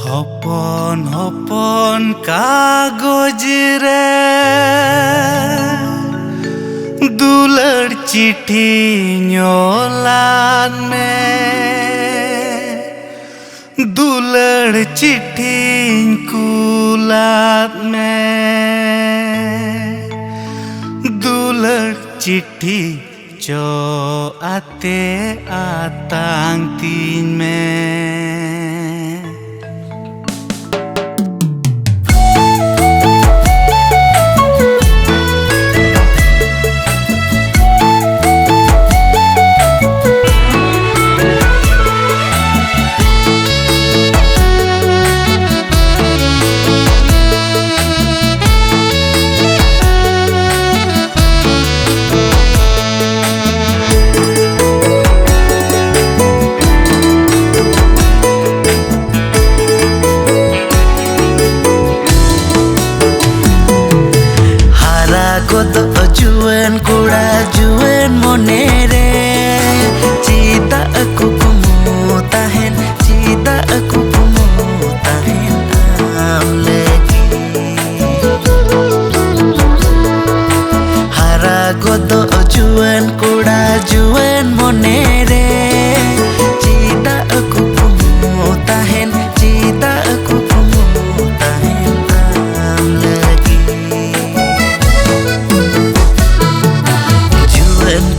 हपन हपन कागज रे दुलड़ चिट्ठी ᱧᱚᱞᱟᱫ ᱢᱮ दुलड़ चिट्ठीᱧ कुलाद में दुलड़ चिट्ठी चो आते आतांग तीन में जुएन कुड़ा जुएन मोने रे चीता aku kumutain cita aku kumutain am lagi hara godo juएन कुड़ा जुएन मोने रे cita aku kumutain cita aku kumutain am lagi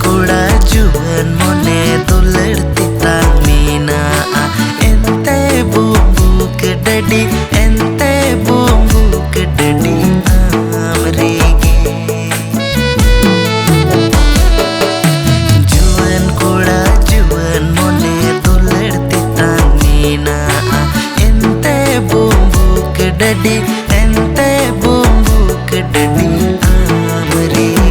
कुड़ा जुएन मोने दुलड़ती तामीना एंते बुबुक डडी एंते बुबुक डडी आमरेगी जुएन कुड़ा जुएन मोने दुलड़ती तामीना एंते बुबुक डडी एंते बुबुक डडी आमरेगी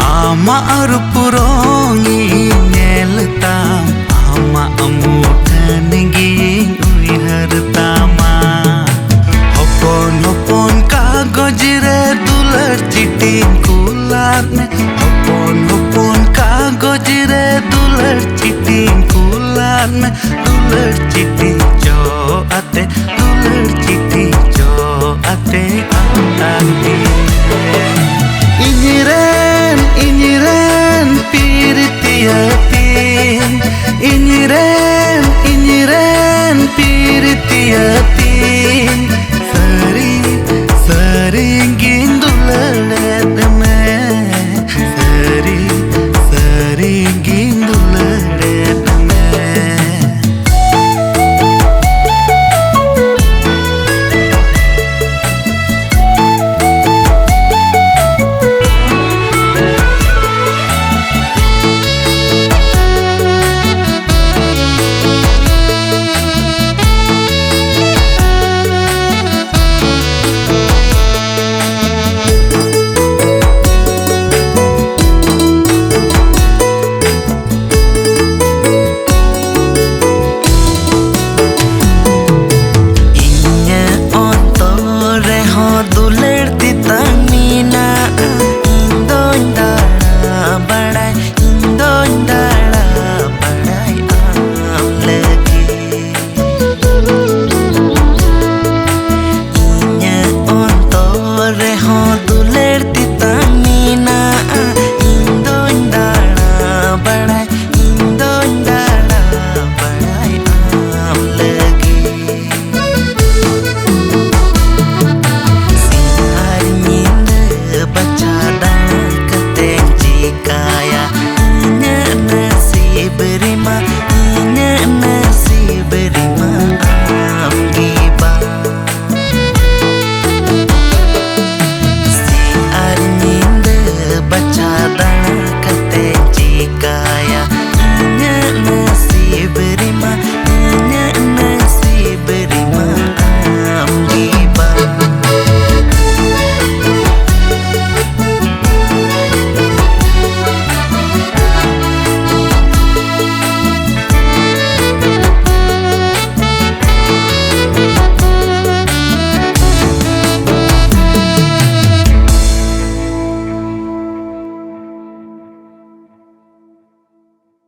आमार पुरोंगी नेलताम आमा अमुठन गी उइहरतामा हपन हपन कागज रे दुलड़ चिट्ठी कुलाद में हपन हपन कागज रे दुलड़ चिट्ठी कुलाद में दुलड़ चिट्ठी